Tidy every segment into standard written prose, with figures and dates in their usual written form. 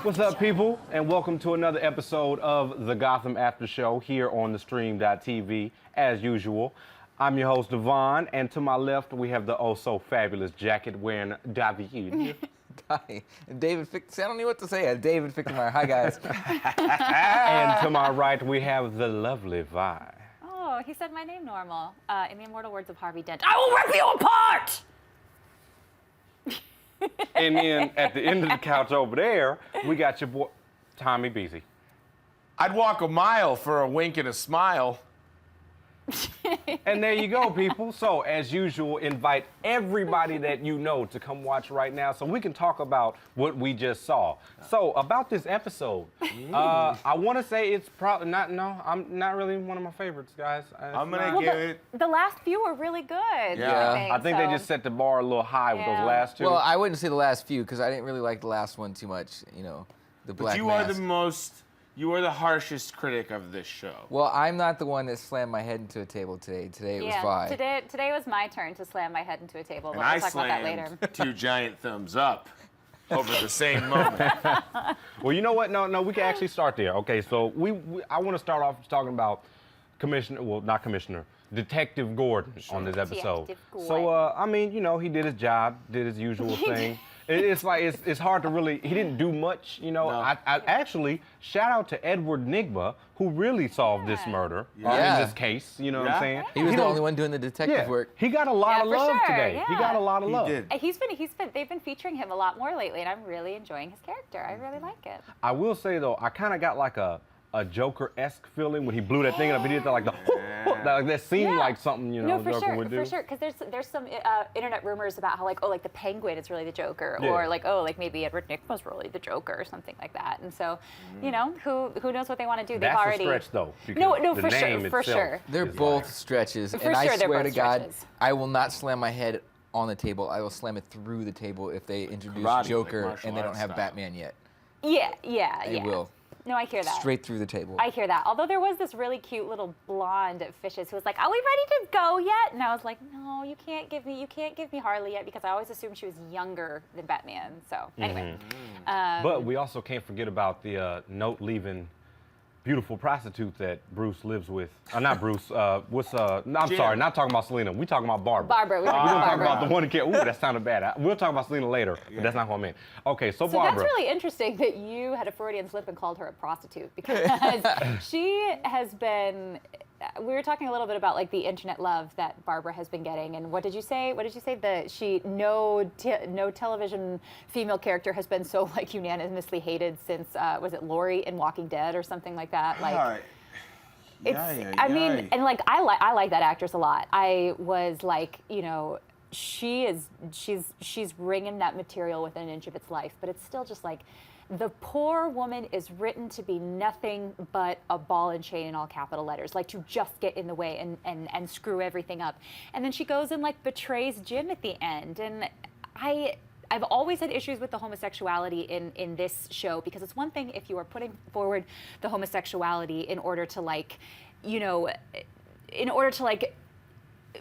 What's up, people? And welcome to another episode of the Gotham After Show here on theStreamtv, as usual. I'm your host, Devon, and to my left, we have the oh-so-fabulous jacket-wearing David. Hi, David I don't know what to say. David Fichtenmayer. Hi, guys. And to my right, we have the lovely Vi. Oh, he said my name normal. In the immortal words of Harvey Dent, I will rip you apart! And then at the end of the couch over there, we got your boy, Tommy Beasy. I'd walk a mile for a wink and a smile. And there you go, people. So, as usual, invite everybody that you know to come watch right now so we can talk about what we just saw. So, about this episode, I want to say it's probably not, I'm not really one of my favorites, guys. I'm going to give it... The last few were really good. Yeah. I think they just set the bar a little high with those last two. Well, I wouldn't say the last few because I didn't really like the last one too much, you know, the Black Mask. You are the harshest critic of this show. Well, I'm not the one that slammed my head into a table today. Today it was Vi. Today was my turn to slam my head into a table, but And we'll talk about that later. two giant thumbs up over the same moment. Well, you know what? No, we can actually start there. Okay, so I want to start off talking about Detective Gordon on this episode. So, I mean, you know, he did his job, did his usual thing. It's like, it's hard to really, he didn't do much, you know. No. I actually, shout out to Edward Nigma, who really solved this murder in this case, you know what I'm saying? He was the only one doing the detective work. He got a lot of love today. Yeah. He got a lot of love. Did. They've been featuring him a lot more lately, and I'm really enjoying his character. I really like it. I will say, though, I kind of got like a Joker-esque feeling when he blew that thing up. He did that like that seemed like something, you know, Joker would do. For sure, because there's some internet rumors about how like the Penguin is really the Joker, or like maybe Edward Nigma's really the Joker or something like that. And so, you know, who knows what they want to do? That's a stretch, though. No, for sure. They're both stretches, and I swear to God, I will not slam my head on the table. I will slam it through the table if they introduce Joker and they don't have Batman yet. Yeah. They will. No, I hear that. Straight through the table. I hear that. Although there was this really cute little blonde Fishes who was like, "Are we ready to go yet?" And I was like, "No, you can't give me Harley yet," because I always assumed she was younger than Batman. So anyway. But we also can't forget about the note-leaving beautiful prostitute that Bruce lives with. Not Bruce. I'm sorry, not talking about Selina. We talking about Barbara. We're gonna talk about the one that can't. Ooh, that sounded bad. We'll talk about Selina later, but that's not what I meant. Okay, so Barbara. That's really interesting that you had a Freudian slip and called her a prostitute, because she has been. We were talking a little bit about like the internet love that Barbara has been getting, and what did you say? That no television female character has been so like unanimously hated since was it Lori in Walking Dead or something like that? Like, I mean, and like I like that actress a lot. I was like, you know, she's wringing that material within an inch of its life, but it's still just like. The poor woman is written to be nothing but a ball and chain in all capital letters, like to just get in the way and screw everything up. And then she goes and like betrays Jim at the end. And I've always had issues with the homosexuality in this show, because it's one thing if you are putting forward the homosexuality in order to like, you know,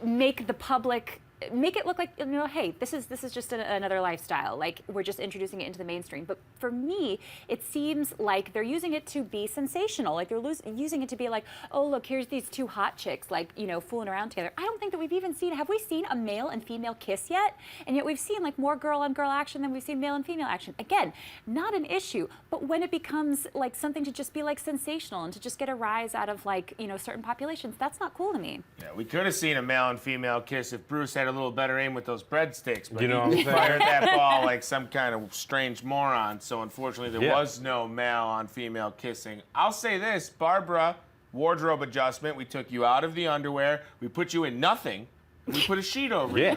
make the public. Make it look like, you know, hey, this is just another lifestyle. Like, we're just introducing it into the mainstream. But for me, it seems like they're using it to be sensational. Like, they're using it to be like, oh, look, here's these two hot chicks, like, you know, fooling around together. I don't think that have we seen a male and female kiss yet? And yet we've seen, like, more girl-on-girl action than we've seen male and female action. Again, not an issue. But when it becomes, like, something to just be, like, sensational and to just get a rise out of, like, you know, certain populations, that's not cool to me. Yeah, we could have seen a male and female kiss if Bruce had a little better aim with those breadsticks, but you know he fired that ball like some kind of strange moron, so unfortunately there was no male on female kissing. I'll say this, Barbara, wardrobe adjustment, we took you out of the underwear, we put you in nothing, we put a sheet over you.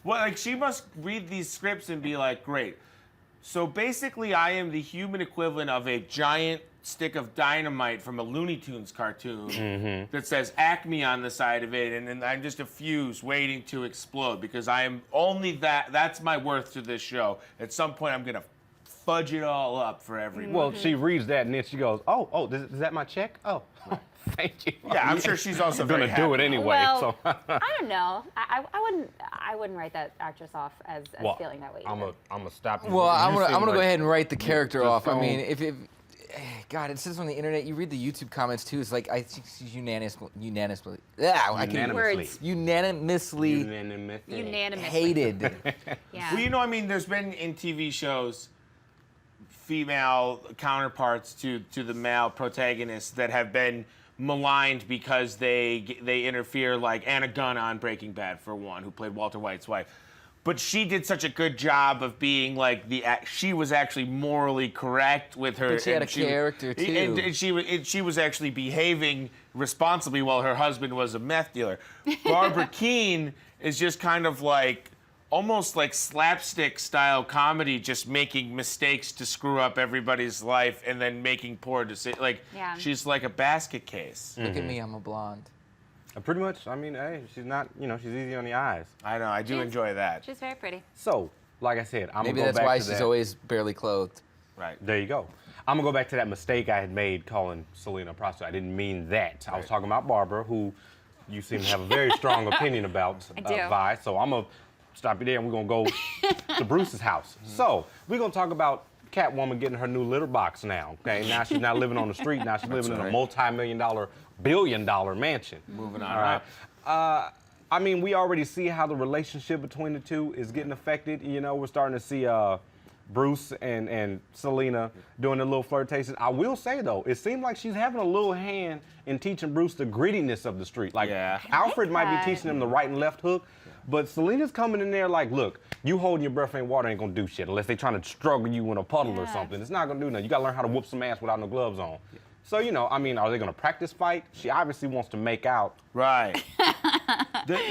Well, like, she must read these scripts and be like, great. So basically I am the human equivalent of a giant stick of dynamite from a Looney Tunes cartoon that says Acme on the side of it, and I'm just a fuse waiting to explode, because I am only that's my worth to this show. At some point I'm gonna fudge it all up for everyone. Well, she reads that and then she goes, oh, is that my check? Oh, thank you. Yeah, I'm sure she's also gonna very do it happy. anyway. Well, So I don't know. I wouldn't write that actress off as feeling that way. I'm gonna stop you. Well, I'm You gonna seem go like- ahead and write the character just off. I don't- mean, if God, it says on the internet. You read the YouTube comments too. It's like I think she's unanimously. Unanimously. Unanimously. Hated. Yeah. Well, you know, I mean, there's been in TV shows female counterparts to the male protagonists that have been maligned because they interfere, like Anna Gunn on Breaking Bad, for one, who played Walter White's wife. But she did such a good job of being like she was actually morally correct with her. But she had and a character too. And she was actually behaving responsibly while her husband was a meth dealer. Barbara Keene is just kind of like almost like slapstick style comedy, just making mistakes to screw up everybody's life and then making poor decisions. Like she's like a basket case. Look at me, I'm a blonde. Pretty much. I mean, hey, she's not. She's easy on the eyes. I know. I do enjoy that. She's very pretty. So, like I said, I'm Maybe gonna go that's back why to she's that. always barely clothed. Right. There you go. I'm gonna go back to that mistake I had made calling Selina a prostitute. I didn't mean that. I was talking about Barbara, who you seem to have a very strong opinion about, I do. Vi. So I'm gonna stop you there, and we're gonna go to Bruce's house. So we're gonna talk about Catwoman getting her new litter box now. Okay, now she's not living on the street. Now she's living in a multi-million-dollar, billion-dollar mansion. Moving on. All right. I mean, we already see how the relationship between the two is getting affected. We're starting to see Bruce and Selina doing a little flirtation. I will say, though, it seemed like she's having a little hand in teaching Bruce the grittiness of the street. Like, Alfred might be teaching him the right and left hook, but Selina's coming in there like, look, you holding your breath in water ain't gonna do shit unless they trying to struggle you in a puddle or something. It's not gonna do nothing. You gotta learn how to whoop some ass without no gloves on. So, I mean, are they gonna practice fight? She obviously wants to make out. Right.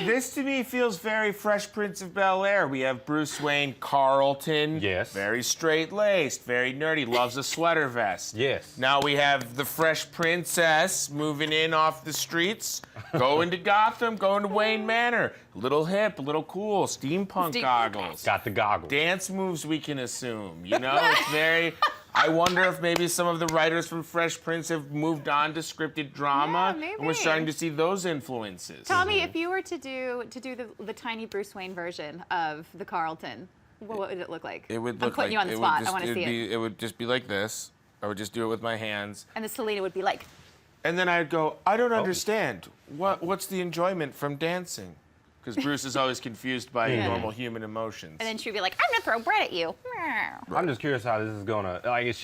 This to me feels very Fresh Prince of Bel-Air. We have Bruce Wayne Carlton. Yes. Very straight-laced, very nerdy, loves a sweater vest. Yes. Now we have the Fresh Princess moving in off the streets, going to Gotham, going to Wayne Manor. A little hip, a little cool, steampunk goggles. Got the goggles. Dance moves we can assume, It's very... I wonder if maybe some of the writers from Fresh Prince have moved on to scripted drama, Yeah, and we're starting to see those influences. Tommy, if you were to do the tiny Bruce Wayne version of the Carlton, what would it look like? It would I'm look putting like you on the it spot. would just, I want to see it. It would just be like this. I would just do it with my hands, And the Selina would be like, and then I'd go, I don't understand. What's the enjoyment from dancing? Because Bruce is always confused by normal human emotions. and then she'd be like, I'm gonna throw bread at you. I'm just curious how this is gonna, like, is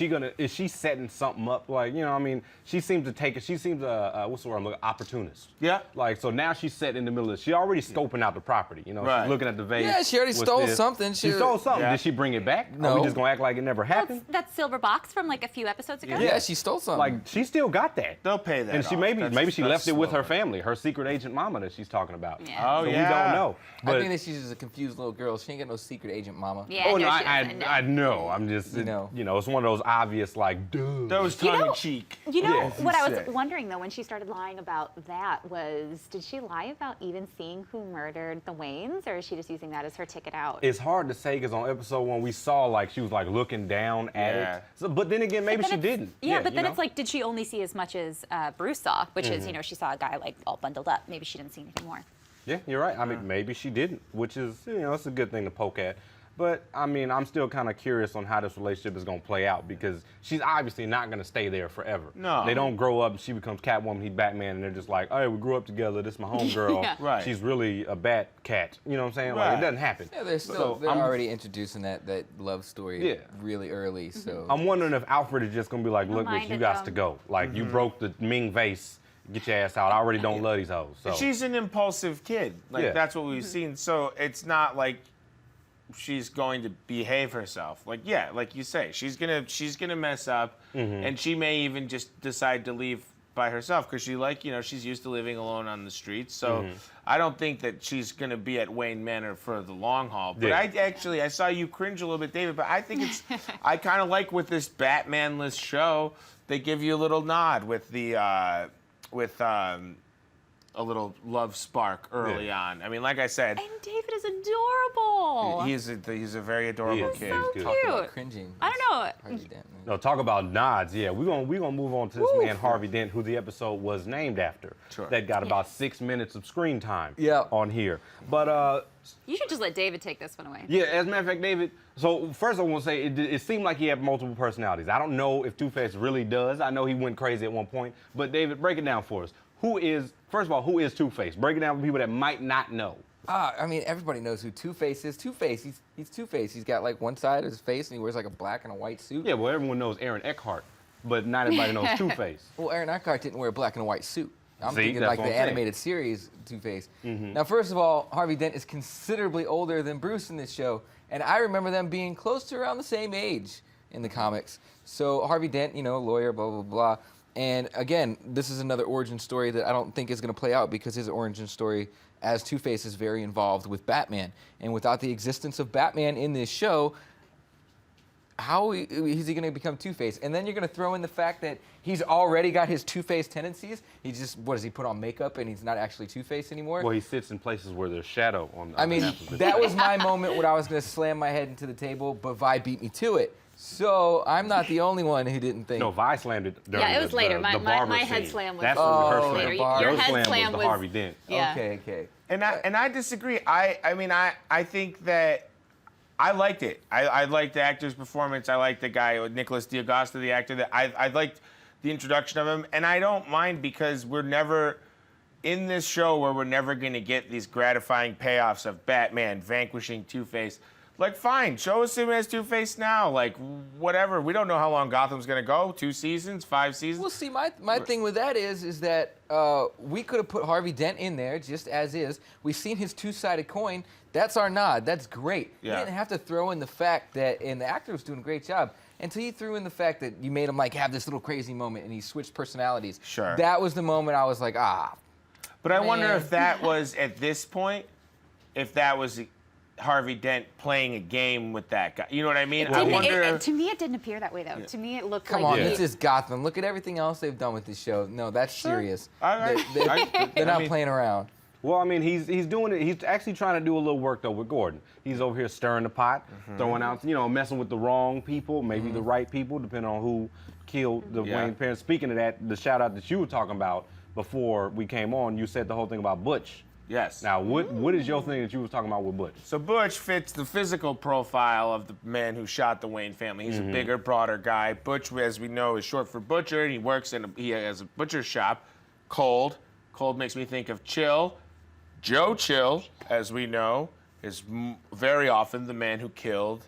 she setting something up? Like, I mean, she seems what's the word I'm looking, opportunist. Yeah. Like, so now she's set in the middle of, she already scoping out the property, Right. she's looking at the vase. Yeah, she already What's stole this? something. She stole something. Yeah. Did she bring it back? Are No. we just gonna act like it never happened? That silver box from like a few episodes ago. Yeah, she stole something. Like, she still got that. They'll pay that And she off. maybe she That's left it with her slow. family, her secret agent mama that she's talking about. Yeah. Oh, So yeah. we don't know. I But, think that she's just a confused little girl. She ain't got no secret agent mama. Yeah, oh, no, no, she doesn't, I know. I'm just, know. it's one of those obvious, like, duh. Those tongue-in-cheek. You know Yeah. what I was Say. wondering though when she started lying about that was, did she lie about even seeing who murdered the Waynes, or is she just using that as her ticket out? It's hard to say because on episode 1 we saw like she was like looking down at Yeah. it. So, but then again, maybe But she then it's- didn't. Yeah, but then it's like, did she only see as much as Bruce saw, which is, Mm-hmm. she saw a guy like all bundled up. Maybe she didn't see anything more. Yeah, you're right. I mean, maybe she didn't, which is it's a good thing to poke at. But I mean, I'm still kind of curious on how this relationship is going to play out because she's obviously not going to stay there forever. No. They don't grow up. She becomes Catwoman, he's Batman, and they're just like, hey, we grew up together. This is my homegirl. Yeah. Right. She's really a bat cat. You know what I'm saying? Like, Right. it doesn't happen. Yeah, they're So, they're I'm- already introducing that love story Yeah. really early. So I'm wondering if Alfred is just going to be like, look, mind bitch, you it, got to go. Like, you broke the Ming vase. Get your ass out. I already don't love these hoes. So. She's an impulsive kid. Like Yeah. that's what we've seen. So it's not like she's going to behave herself. Like like you say, she's gonna mess up, and she may even just decide to leave by herself because she's used to living alone on the streets. So I don't think that she's gonna be at Wayne Manor for the long haul. But Yeah. I saw you cringe a little bit, David. But I think I kind of like with this Batman-less show, they give you a little nod with the. a little love spark early on. I mean, like I said, And David is adorable. he's a very adorable kid. so He's Talk about cute. cringing. I don't know. Harvey Dent, man. No, talk about nods. Yeah, we're gonna move on to this man Harvey Dent, who the episode was named after. Sure. That got about 6 minutes of screen time. Yeah. On here, but You should just let David take this one away. yeah. As a matter of fact, David. So first, I want to say it seemed like he had multiple personalities. I don't know if Two-Face really does. I know he went crazy at one point. But David, break it down for us. First of all, who is Two-Face? Break it down for people that might not know. I mean, everybody knows who Two-Face is. Two-Face, he's Two-Face. He's got like one side of his face, and he wears like a black and a white suit. Yeah, well, everyone knows Aaron Eckhart, but not everybody knows Two-Face. Well, Aaron Eckhart didn't wear a black and a white suit. I'm See, thinking that's like what the I'm saying. animated series Two-Face. Now, first of all, Harvey Dent is considerably older than Bruce in this show, and I remember them being close to around the same age in the comics. So Harvey Dent, you know, lawyer, blah, blah, blah. And again, this is another origin story that I don't think is going to play out because his origin story as Two-Face is very involved with Batman. And without the existence of Batman in this show, how is he going to become Two-Face? And then you're going to throw in the fact that he's already got his Two-Face tendencies. He just, what does he put on makeup and he's not actually Two-Face anymore? Well, he sits in places where there's shadow on. I mean, that was my moment when I was going to slam my head into the table, but Vi beat me to it. So I'm not the only one who didn't think. No, Vi slammed it during Yeah, it was later. the My barber head scene. slam was That's Oh, her later. slam. Your Your head slam slam was was- the Harvey Dent. Yeah. Okay. And I disagree. I think that I liked it. I liked the actor's performance. I liked the guy, Nicholas D'Agosta, the actor. That I liked the introduction of him, and I don't mind because we're never in this show where we're never going to get these gratifying payoffs of Batman vanquishing Two-Face. Like, fine, show us him as Two-Face now. Like, whatever. We don't know how long Gotham's going to go. 2 seasons, 5 seasons. Well, see, my thing with that is that we could have put Harvey Dent in there just as is. We've seen his two-sided coin. That's our nod. That's great. Yeah. You didn't have to throw in the fact that, and the actor was doing a great job, until you threw in the fact that you made him, like, have this little crazy moment and he switched personalities. Sure. That was the moment I was like, But I wonder Man. if that was, at this point, if that was Harvey Dent playing a game with that guy. You know what I mean? I wonder. To me, it didn't appear that way, though. To me, it looked come like on, Yeah. this is Gotham. Look at everything else they've done with this show. No, that's serious. I They're not mean- playing around. Well, I mean, he's doing it. He's actually trying to do a little work though with Gordon. He's over here stirring the pot, throwing out, messing with the wrong people, maybe the right people, depending on who killed the Yeah. Wayne parents. Speaking of that, the shout out that you were talking about before we came on, you said the whole thing about Butch. Yes. Now, what is your thing that you was talking about with Butch? So Butch fits the physical profile of the man who shot the Wayne family. He's a bigger, broader guy. Butch, as we know, is short for butcher, and he has a butcher shop. Cold makes me think of Chill. Joe Chill, as we know, is very often the man who killed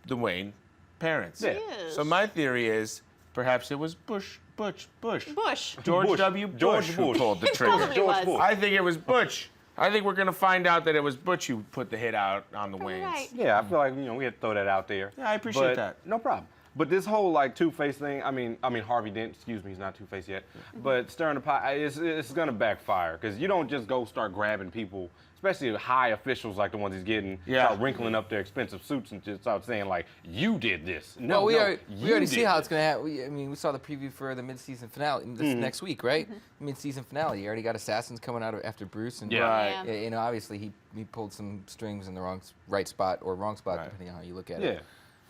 the Wayne parents. Yeah. So my theory is perhaps it was Butch. George Bush. W. George Bush who Bush. pulled the It trigger. probably was. Bush. I think it was Butch. I think we're going to find out that it was Butch who put the hit out on the Waynes. Right. Yeah, I feel like we had to throw that out there. Yeah, I appreciate But that. No problem. But this whole like Two-Face thing, I mean Harvey Dent, excuse me, he's not Two-Face yet. But stirring the pot, it's gonna backfire because you don't just go start grabbing people, especially high officials like the ones he's getting, start wrinkling up their expensive suits and just start saying like, you did this. No, Well, we no, already you see did how this. it's going to happen. We saw the preview for the mid-season finale. This is next week, right? Mid-season finale. You already got assassins coming out after Bruce. And Yeah. Right. obviously he pulled some strings in the right spot or wrong spot, depending on how you look at Yeah. it.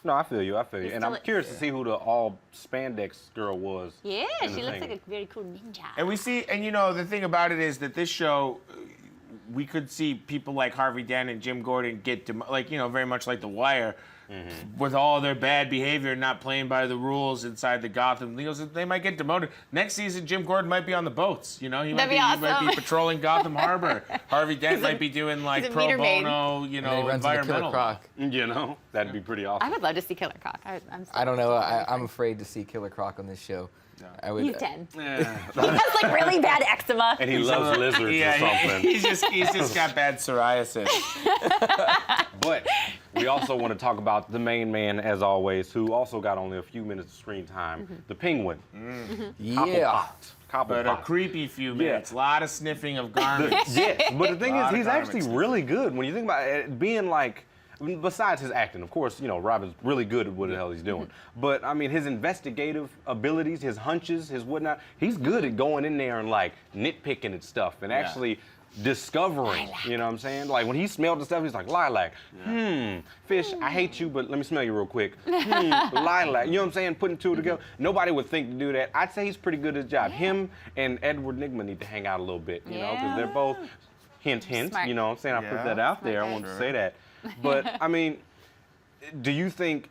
No, I feel you. And still- I'm curious to see who the all spandex girl was. Yeah, in the she looks thing. like a very cool ninja. And we see, and the thing about it is that this show, we could see people like Harvey Dent and Jim Gordon get very much like The Wire, with all their bad behavior, not playing by the rules inside the Gotham Legals. They might get demoted. Next season, Jim Gordon might be on the boats. He might That'd be he might awesome. be patrolling Gotham Harbor. Harvey Dent might be doing like he's a pro meter maid. bono, And then he runs into environmental. Killer Croc. That'd be pretty awesome. I would love to see Killer Croc. I don't know. I'm afraid to see Killer Croc on this show. I would, He's 10. Yeah. He has like really bad eczema. And he loves lizards or Yeah, something. he's just got bad psoriasis. But we also want to talk about the main man, as always, who also got only a few minutes of screen time, the Penguin. yeah. Cobblepot. But a creepy few minutes. A lot of sniffing of garments. Yes, but the thing Lot is, of he's garments. actually really good when you think about it being like, besides his acting, of course, you know, Robin's really good at what the hell he's doing. But I mean, his investigative abilities, his hunches, his whatnot, he's good at going in there and like nitpicking at stuff and actually discovering, you know what I'm saying? Like when he smelled the stuff, he's like, lilac. Fish, I hate you, but let me smell you real quick. Lilac. You know what I'm saying? Putting two together. Nobody would think to do that. I'd say he's pretty good at his job. Him and Edward Nygma need to hang out a little bit, you know, because they're both hint, Smart. you know what I'm saying? I put that out there. I wanted to say that. But I mean, do you think,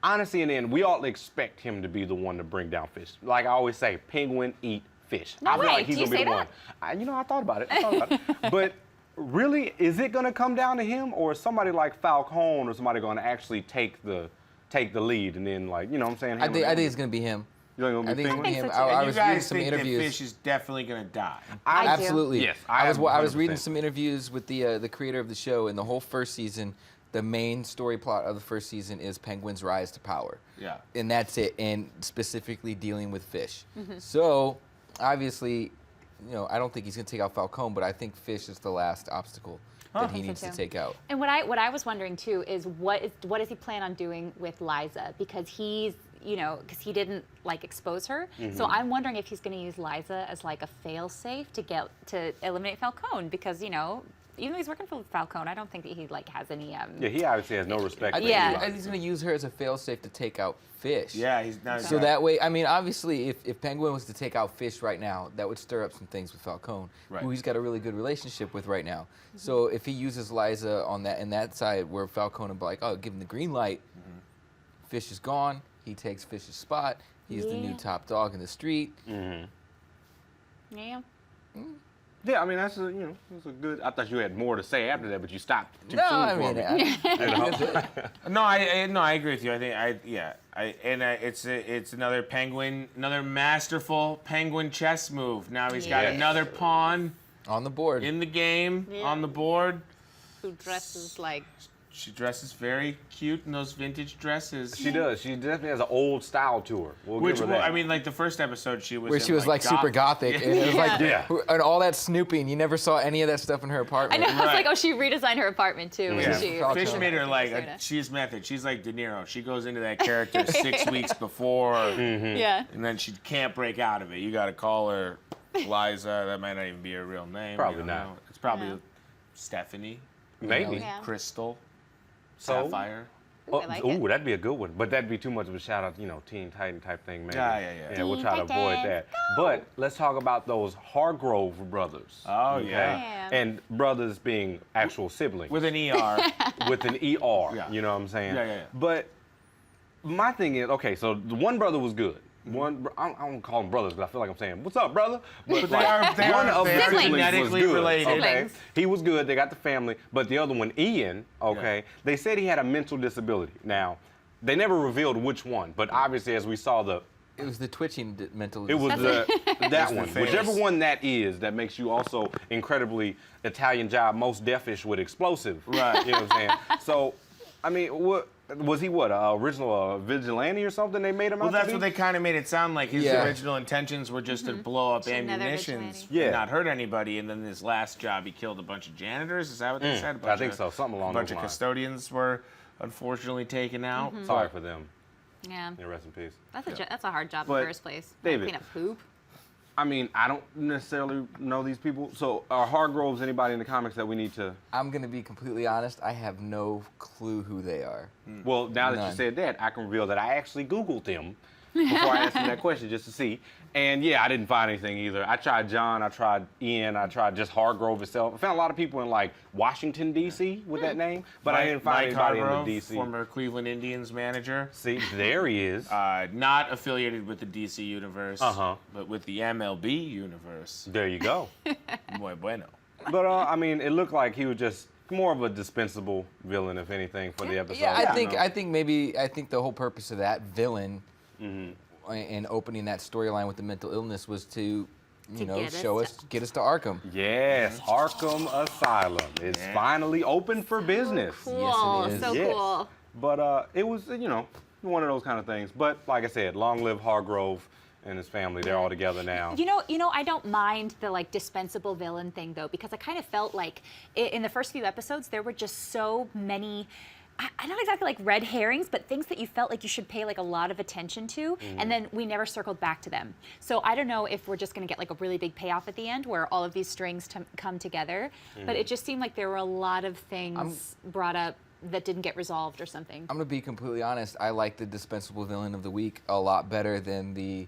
honestly, in the end, we all expect him to be the one to bring down Fish. Like I always say, penguin eat fish. No I feel way. like he's Do you gonna be say the one. You know, I thought about it. But really, is it gonna come down to him, or is somebody like Falcone or somebody gonna actually take the lead and then, like, you know what I'm saying? I think it's gonna be him. You think I think it's gonna be him. so too. I You was reading guys some think interviews. that Fish is definitely gonna die? I do. Absolutely. Yes, I was 100%. reading some interviews with the creator of the show, and the whole first season, the main story plot of the first season is Penguin's rise to power. Yeah. And that's it, and specifically dealing with Fish. So, obviously, you know, I don't think he's gonna take out Falcone, but I think Fish is the last obstacle that he so needs to too. take out. And what I was wondering too is what does he plan on doing with Liza, because he's, you know, because he didn't like expose her. So I'm wondering if he's going to use Liza as like a fail-safe to eliminate Falcone, because, you know, even though he's working for Falcone, I don't think that he like has any. Yeah, he obviously has no respect. I for think anybody. he's gonna use her as a failsafe to take out Fish. Yeah, he's not. So that way, I mean, obviously, if Penguin was to take out Fish right now, that would stir up some things with Falcone, Right. who he's got a really good relationship with right now. So if he uses Liza on that side where Falcone would be like, oh, give him the green light, Fish is gone, he takes Fish's spot, he's the new Yeah. top dog in the street. Yeah. Yeah, I mean, that's a good. I thought you had more to say after that, but you stopped too No, soon I for mean, me. No, I agree with you. It's another penguin, another masterful penguin chess move. Now he's got Yes. another pawn on the board. in the game, on the board. Who dresses like. She dresses very cute in those vintage dresses. She does. She definitely has an old style to her. We'll Which, give her that. I mean, like the first episode, she was Where in, she was like super gothic, and it was like, Yeah. and all that snooping. You never saw any of that stuff in her I apartment. know. I was Right. like, oh, she redesigned her apartment too. Yeah, When she, Fish made her like Selina. she's method. She's like De Niro. She goes into that character 6 weeks before, Yeah. and then she can't break out of it. You got to call her Liza. That might not even be her real name. Probably you don't not. know. It's probably Yeah. Stephanie, Maybe. Yeah. Crystal, So- Sapphire. Ooh, I like it. That'd be a good one. But that'd be too much of a shout out, Teen Titan type thing, maybe. Yeah. Yeah, we'll Teen try to avoid Titans, that. But let's talk about those Hargrove brothers. Oh, okay? yeah. And brothers being actual siblings. With an ER. With an ER. Yeah. You know what I'm saying? Yeah. But my thing is, okay, so the one brother was good. I don't call them brothers because I feel like I'm saying, "What's up, brother?" But they are of the Siblings. siblings was genetically good. related. Okay, Siblings. he was good. They got the family, but the other one, Ian. Okay, they said he had a mental disability. Now, they never revealed which one, but obviously, as we saw It was the twitching mental. it was that That's one. the face. Whichever one that is, that makes you also incredibly Italian job, most deafish with explosive. Right. You know what I'm saying? So, I mean, what was he? What original vigilante or something? They made him Well, out that's to what be? they kind of made it sound like. His Yeah. original intentions were just to blow up another ammunitions, vigilante. Yeah. and not hurt anybody. And then his last job, he killed a bunch of janitors. Is that what they said? A I bunch think of- so. Something along A bunch those of lines. custodians were unfortunately taken out. Sorry for them. Yeah. Yeah, rest in peace. That's a hard job But, in the first place. David- Clean up poop. I mean, I don't necessarily know these people. So, are Hargroves anybody in the comics that we need to? I'm gonna be completely honest. I have no clue who they are. Well, now that you None. said that, I can reveal that I actually Googled them before I asked him that question just to see. And yeah, I didn't find anything either. I tried John, I tried Ian, I tried just Hargrove itself. I found a lot of people in like Washington, D.C. with that name, but I didn't find Mike anybody Hargrove, in the D.C. former Cleveland Indians manager. See, there he is. Not affiliated with the DC universe, Uh-huh. but with the MLB universe. There you go. Muy bueno. But I mean, it looked like he was just more of a dispensable villain, if anything, for the episode. Yeah, You I think know. I think the whole purpose of that villain and opening that storyline with the mental illness was to To get us to Arkham. Yes, Arkham Asylum is finally open for business. Cool. is. So Yes. cool. But it was, one of those kind of things. But like I said, long live Hargrove. and his family. They're all together now. You know, I don't mind the like dispensable villain thing though, because I kind of felt like in the first few episodes there were just so many. I not exactly like red herrings, but things that you felt like you should pay like a lot of attention to, and then we never circled back to them. So I don't know if we're just going to get like a really big payoff at the end where all of these strings come together, but it just seemed like there were a lot of things brought up that didn't get resolved or something. I'm gonna be completely honest. I like the dispensable villain of the week a lot better than the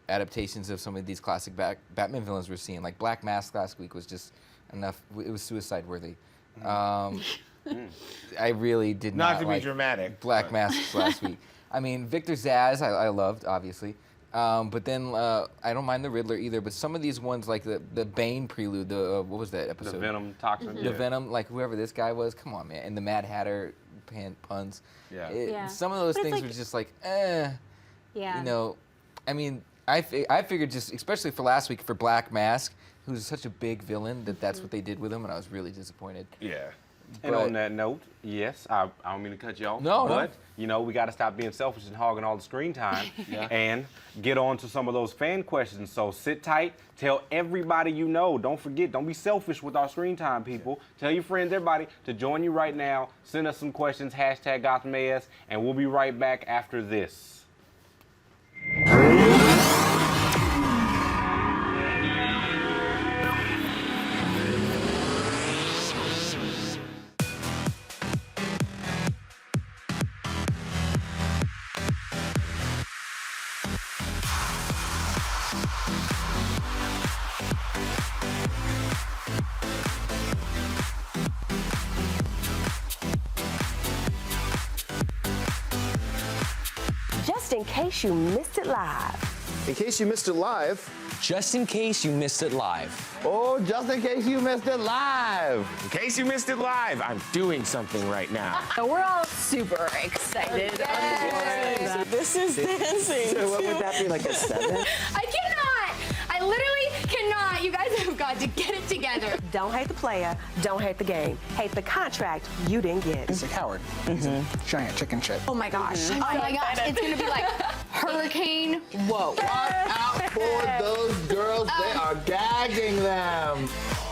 adaptations of some of these classic Batman villains we're seeing. Like Black Mask last week was just enough. It was suicide worthy. I really did not to be like dramatic. Black Masks last week. I mean, Victor Zsasz, I loved, obviously. But then I don't mind the Riddler either. But some of these ones, like the Bane prelude, what was that episode? The Venom toxin. The Venom, like whoever this guy was, come on, man. And the Mad Hatter puns. Yeah. Some of those But it's things like- were just like, Yeah. You know, I mean, I figured just, especially for last week, for Black Mask, who's such a big villain, that's what they did with him, and I was really disappointed. Yeah. And But- on that note, yes, I don't mean to cut you off, No, but you know, we got to stop being selfish and hogging all the screen time and get on to some of those fan questions. So sit tight, tell everybody you know. Don't forget, don't be selfish with our screen time, people. Tell your friends, everybody, to join you right now. Send us some questions, hashtag GothamAS, and we'll be right back after this. Just in case you missed it live. In case you missed it live. Just in case you missed it live. Oh, just in case you missed it live. In case you missed it live, I'm doing something right now. So we're all super excited. This is dancing. So what would that be, like a 7? I cannot. I literally cannot. You guys have got to get it together. Don't hate the player, don't hate the game. Hate the contract you didn't get. He's a coward. He's a giant chicken shit. Oh my gosh. Oh my gosh. It's going to be like hurricane. Whoa. Watch out for those girls. They are gagging them.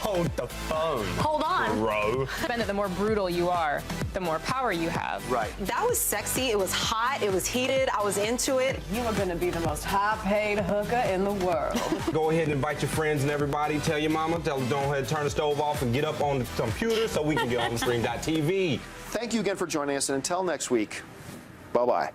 Hold the phone, Hold on. bro. The more brutal you are, the more power you have. Right. That was sexy. It was hot. It was heated. I was into it. You are gonna be the most high-paid hooker in the world. Go ahead and invite your friends and everybody. Tell your mama, tell them don't ahead, turn the stove off and get up on the computer so we can get on the stream.tv. Thank you again for joining us, and until next week, bye-bye.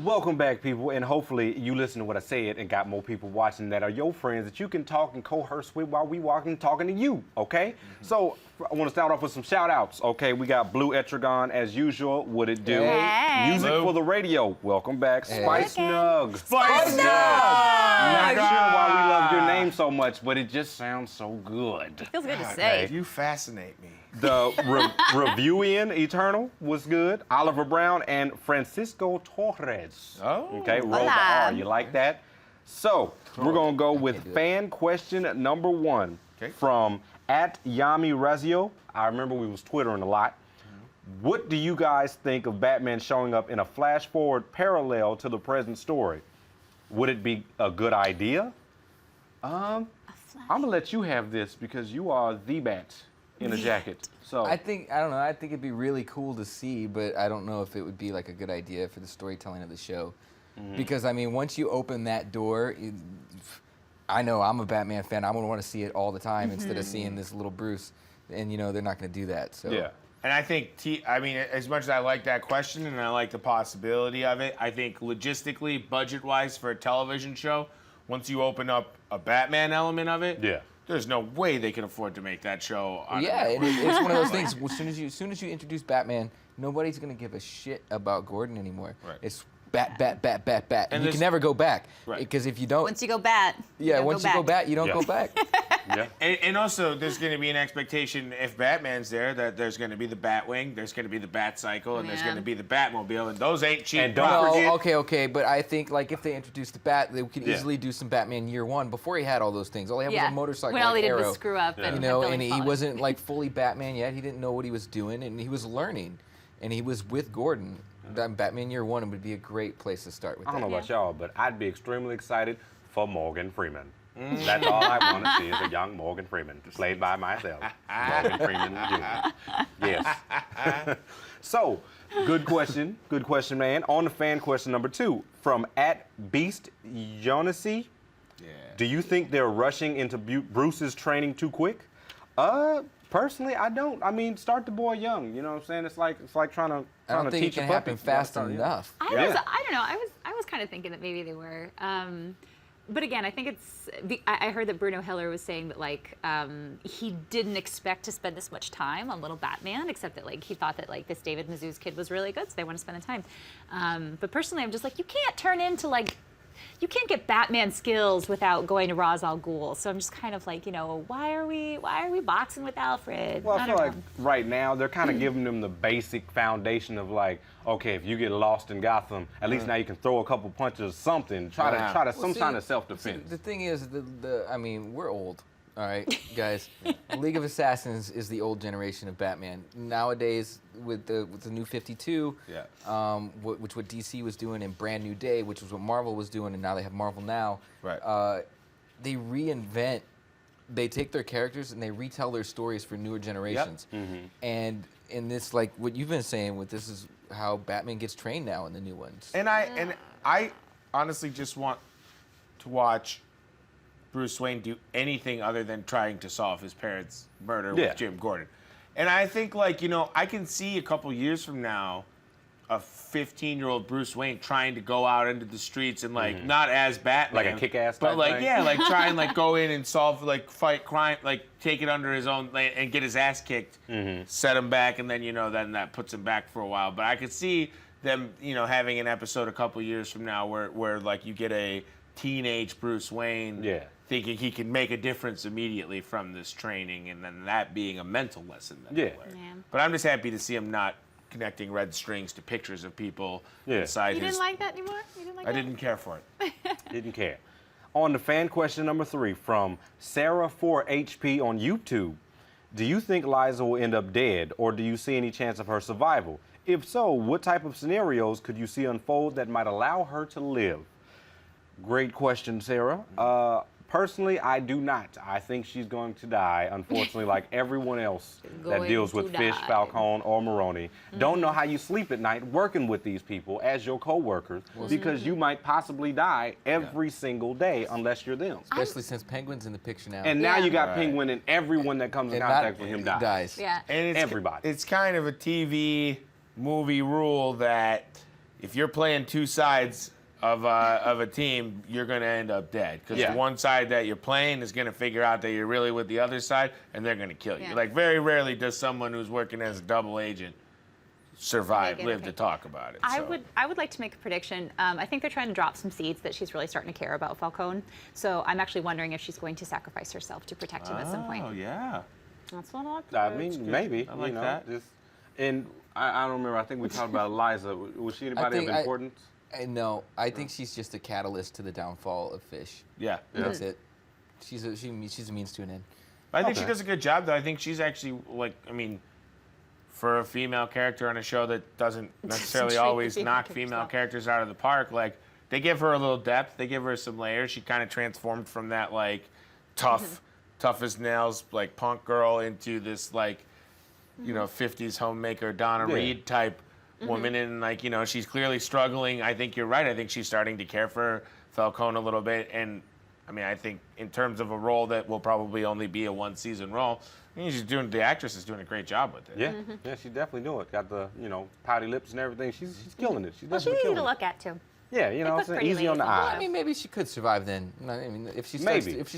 Welcome back, people, and hopefully you listened to what I said and got more people watching that are your friends that you can talk and coerce with while we walking talking to you, okay? So I want to start off with some shout outs, okay? We got Blue Etragon as usual. What it do? Hey. Music Blue. for the radio. Welcome back. Hey. Spice Nug. Spice Not sure why we love your name so much, but it just sounds so good. Feels good to say. You fascinate me. The Reviewing Eternal was good. Oliver Brown and Francisco Torres. Oh. Okay, roll the Hola. R. You like that? So we're gonna go with fan question number 1 from @Yami Razio. I remember we was twittering a lot. What do you guys think of Batman showing up in a flash forward parallel to the present story? Would it be a good idea? I'm gonna let you have this because you are the Bat in a jacket. So I don't know. I think it'd be really cool to see, but I don't know if it would be like a good idea for the storytelling of the show. Because I mean, once you open that door, I know I'm a Batman fan. I would want to see it all the time instead of seeing this little Bruce. And you know they're not going to do that. So yeah. And I think, I mean, as much as I like that question and I like the possibility of it, I think logistically, budget-wise for a television show, once you open up a Batman element of it, Yeah. there's no way they can afford to make that show. On Yeah, a and it's one of those things. As soon as you introduce Batman, nobody's gonna give a shit about Gordon anymore. Right. It's bat, bat, bat, bat, bat. And you this- can never go back. Right. Because if you don't... Once you go bat. yeah, once you go bat, you don't go back. Yeah. And also, there's going to be an expectation if Batman's there that there's going to be the Batwing, there's going to be the Batcycle, and there's going to be the Batmobile, and those ain't cheap. And don't forget- Okay, but I think like if they introduced the Bat, they could easily do some Batman Year One before he had all those things. All he had was a motorcycle. When all he did Arrow, was screw up and you know, have and Billy he fall. wasn't like fully Batman yet. He didn't know what he was doing, and he was learning, and he was with Gordon. Batman Year One would be a great place to start with. I don't know that. about y'all, but I'd be extremely excited for Morgan Freeman. That's all I want to see is a young Morgan Freeman, played by myself, Morgan Freeman Jr. Yes. So, good question, man. On the fan question number 2 from @BeastJonassy. Yeah. Do you think they're rushing into Bruce's training too quick? Personally, I don't. I mean, start the boy young. You know what I'm saying? It's like trying to I don't think it teach can a puppy. happen fast You gotta start young. enough. I don't know. I was kind of thinking that maybe they were. But again, I think it's. I heard that Bruno Heller was saying that like he didn't expect to spend this much time on Little Batman, except that like he thought that like this David Mazouz kid was really good, so they want to spend the time. But personally, I'm just like, you can't turn into like. You can't get Batman skills without going to Ra's al Ghul. So I'm just kind of like, you know, why are we boxing with Alfred? Well, I feel don't like know. right now they're kind of giving them the basic foundation of like, okay, if you get lost in Gotham, at least now you can throw a couple punches or something. Try to some kind of self-defense. The thing is, I mean, we're old, all right, guys. League of Assassins is the old generation of Batman. Nowadays, with the new 52, which what DC was doing in Brand New Day, which was what Marvel was doing, and now they have Marvel Now. Right. They reinvent. They take their characters and they retell their stories for newer generations. And in this, like what you've been saying, with this is how Batman gets trained now in the new ones. And I honestly just want to watch Bruce Wayne do anything other than trying to solve his parents' murder with Jim Gordon. And I think, like, you know, I can see a couple years from now a 15-year-old Bruce Wayne trying to go out into the streets and, like, not as Batman. Like a kick-ass but, type like, thing? yeah, like, try and, like, go in and solve, like, fight crime, like, take it under his own, and get his ass kicked, set him back, and then, you know, then that puts him back for a while. But I could see them, you know, having an episode a couple years from now where like, you get a teenage Bruce Wayne thinking he can make a difference immediately from this training, and then that being a mental lesson that he learned. But I'm just happy to see him not connecting red strings to pictures of people inside You his... didn't like that anymore? You didn't like I that? didn't care for it. Didn't care. On the fan question number 3 from Sarah4HP on YouTube. Do you think Liza will end up dead, or do you see any chance of her survival? If so, what type of scenarios could you see unfold that might allow her to live? Great question, Sarah. Personally, I do not. I think she's going to die, unfortunately, like everyone else that deals with Fish, Falcone, or Maroni. Don't know how you sleep at night working with these people as your co-workers, because you might possibly die every single day unless you're them. Especially since Penguin's in the picture now. And now you got Penguin, and everyone that comes in contact with him dies. Yeah. And Everybody. It's kind of a TV movie rule that if you're playing two sides of a team, you're going to end up dead. Because the one side that you're playing is going to figure out that you're really with the other side, and they're going to kill you. Yeah. Like, very rarely does someone who's working as a double agent survive, live to talk about it. I would like to make a prediction. I think they're trying to drop some seeds that she's really starting to care about Falcone. So I'm actually wondering if she's going to sacrifice herself to protect him at some point. Oh, yeah. That's what I like. I mean, maybe. I like you know, that. And I don't remember. I think we talked about Liza. Was she anybody of importance? No, I think she's just a catalyst to the downfall of Fish. Yeah. That's it. She's a means to an end. I think she does a good job, though. I think she's actually, like, I mean, for a female character on a show that doesn't necessarily always knock female characters out of the park, like, they give her a little depth. They give her some layers. She kind of transformed from that, like, tough as nails, like, punk girl into this, like, you know, 50s homemaker Donna Reed type woman. And, like, you know, she's clearly struggling. I think you're right. I think she's starting to care for Falcone a little bit. And, I mean, I think in terms of a role that will probably only be a one-season role, I mean, the actress is doing a great job with it. Yeah, yeah, she's definitely doing it. Got the, you know, pouty lips and everything. She's killing it. She's Well, she's definitely easy killing to it. look at, too. Yeah, you know what I'm saying? pretty Easy on the ladies. eye. I mean, maybe she could survive then. I mean, if she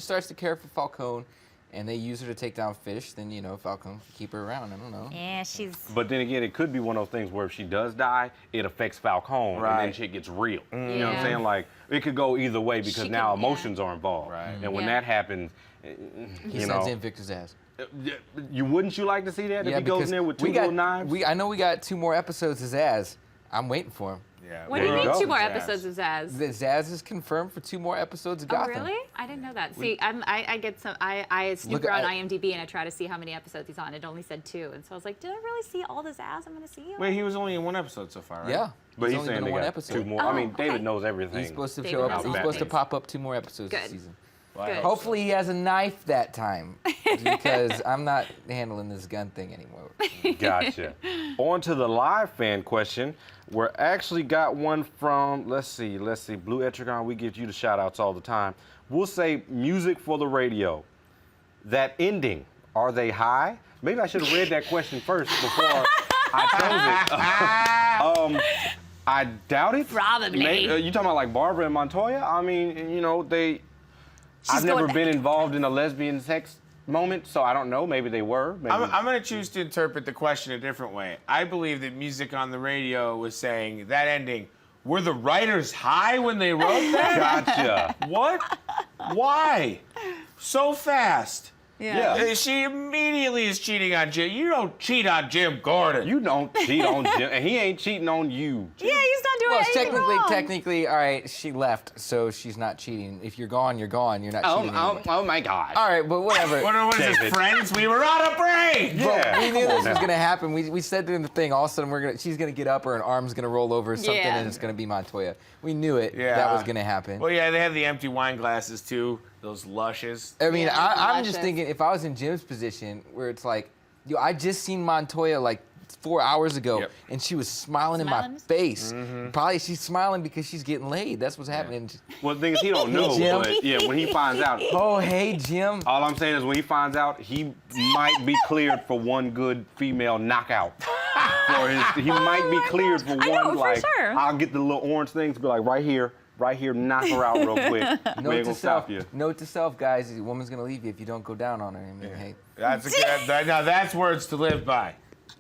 starts to care for Falcone, and they use her to take down Fish, then, you know, Falcone can keep her around. I don't know. Yeah, she's. But then again, it could be one of those things where if she does die, it affects Falcone, and then shit gets real. You know what I'm saying? Like, it could go either way because now emotions are involved. Right. And when that happens, He sends in Victor Zsasz. Wouldn't you like to see that if he goes in there with two little knives? I know we got 2 more episodes of Zsasz. I'm waiting for him. Yeah. What do you mean 2 more episodes of Zsasz? The Zsasz is confirmed for 2 more episodes of Gotham. Oh, really? I didn't know that. See, I get some. I snoop around IMDb and I try to see how many episodes he's on. It only said 2, and so I was like, did I really see all the Zsasz I'm going to see? Wait, he was only in 1 episode so far, right? Yeah. But he's only saying been they in 1 got episode. 2 more. I mean, David knows everything. He's supposed to David show up. knows He's all supposed to things. pop up 2 more episodes Good. this season. Good. Hopefully he has a knife that time, because I'm not handling this gun thing anymore. Gotcha. On to the live fan question. We're actually got one from, let's see, Blue Etrigan, we give you the shout outs all the time. We'll say music for the radio. That ending, are they high? Maybe I should have read that question first before I chose it. I doubt it. Probably. You talking about like Barbara and Montoya? I mean, you know, I've never been involved in a lesbian sex moment, so I don't know. Maybe they were. Maybe. I'm going to choose to interpret the question a different way. I believe that music on the radio was saying that ending. Were the writers high when they wrote that? Gotcha. What? Why? So fast. Yeah. She immediately is cheating on Jim. You don't cheat on Jim Gordon. You don't cheat on Jim, and he ain't cheating on you. Yeah, he's not doing anything wrong. Technically, all right, she left, so she's not cheating. If you're gone, you're gone. You're not cheating anymore. Oh my God. All right, but whatever. What is this, friends? We were on a break. Yeah. We knew this was gonna happen. We said during the thing, all of a sudden she's gonna get up, her arm's gonna roll over something, and it's gonna be Montoya. We knew it. Yeah. That was gonna happen. Well, yeah, they had the empty wine glasses too. Those lushes. I mean, Yeah, I'm just thinking, if I was in Jim's position, where it's like, I just seen Montoya like 4 hours ago, and she was smiling in my face. Probably she's smiling because she's getting laid. That's what's happening. Well, the thing is, he don't know, Jim. but yeah, when he finds out. Oh, hey, Jim. All I'm saying is when he finds out, he might be cleared for one good female knockout. He might be cleared for one, for sure. I'll get the little orange thing to be like, right here, knock her out real quick. We ain't gonna stop you. Note to self, guys, the woman's gonna leave you if you don't go down on her. I mean, hey. That's a good. Now that's words to live by.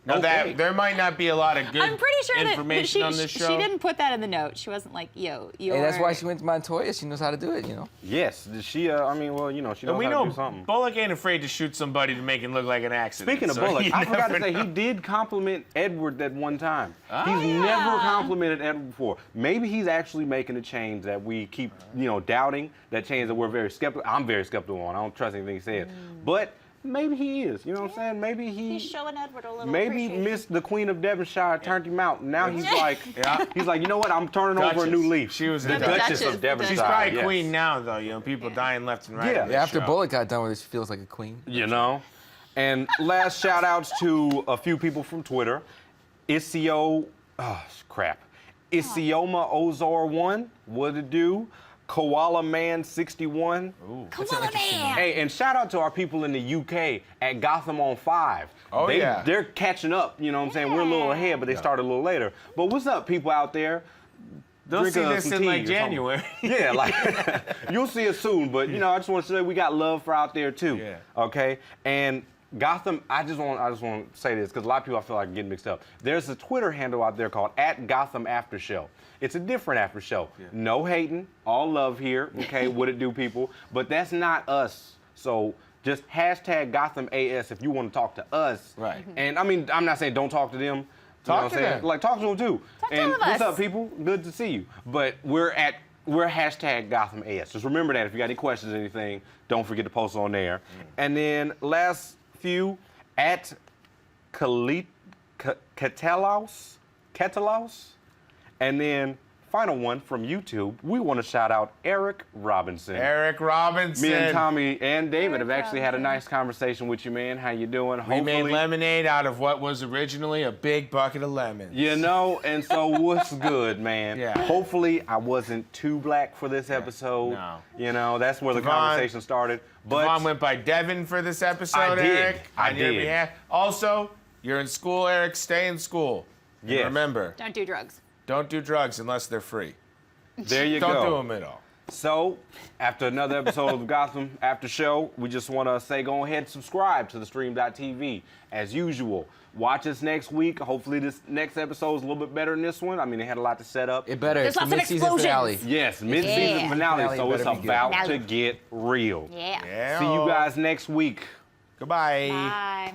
Now Okay. there might not be a lot of good I'm pretty sure information that on this show. she didn't put that in the note. She wasn't like, yo, you're. Hey, that's why she went to Montoya. She knows how to do it, you know. Yes, she. I mean, well, you know, she knows And we how know to do something. Bullock ain't afraid to shoot somebody to make it look like an accident. Speaking of so Bullock, you I forgot never to say know. he did compliment Edward that one time. He's never complimented Edward before. Maybe he's actually making a change that we keep, doubting. That change that we're very skeptical. I'm very skeptical on. I don't trust anything he said. But maybe he is. You know what I'm saying? Maybe He's showing Edward a little. Maybe appreciation. Miss the Queen of Devonshire turned him out. Now he's like, he's like, you know what? I'm turning over a new leaf. She was the the Duchess of Devonshire. She's probably yes. queen now, though. You know, people dying left and right. Yeah. on this After show. Bullock got done with it, she feels like a queen. You know? And last shout outs to a few people from Twitter. Isioma Ozor1, what it do? Koala Man 61. Koala Man. Hey, and shout out to our people in the UK at Gotham on 5. Oh, yeah. They're catching up, you know what I'm saying? We're a little ahead, but they started a little later. But what's up, people out there? They'll Drink see us this some in tea like or something. January. Yeah, like you'll see it soon. But I just want to say we got love for out there too. Yeah. Okay. And Gotham, I just want to say this because a lot of people I feel like get mixed up. There's a Twitter handle out there called @Gotham After Show. It's a different after show. Yeah. No hating, all love here. Okay, what it do, people? But that's not us. So just #Gotham AS if you want to talk to us. Right. And I mean, I'm not saying don't talk to them. Talk to them. Like talk to them too. Talk to and all of what's us. up, people? Good to see you. But we're #Gotham AS. Just remember that if you got any questions or anything, don't forget to post on there. And then last few @Ketelaus. And then final one from YouTube, we want to shout out Eric Robinson. Eric Robinson. Me and Tommy and David have actually had a nice conversation with you, man. How you doing? We made lemonade out of what was originally a big bucket of lemons. You know, and so what's good, man? Yeah. Hopefully I wasn't too black for this episode. No. You know, that's where the conversation started. But Devon went by Devin for this episode, I did. Eric. I on your did. behalf. Also, you're in school, Eric. Stay in school. And Yes. remember, Don't do drugs. don't do drugs unless they're free. there you Don't go. do them at all. So, after another episode of Gotham After Show, we just want to say go ahead and subscribe to theStream.tv. As usual, watch us next week. Hopefully this next episode is a little bit better than this one. I mean, they had a lot to set up. It better. There's It's the lots of mid-season finale. explosions. Yes, mid-season finale, so it's better be good. about to get real. Yeah. Yeah. See you guys next week. Goodbye. Bye.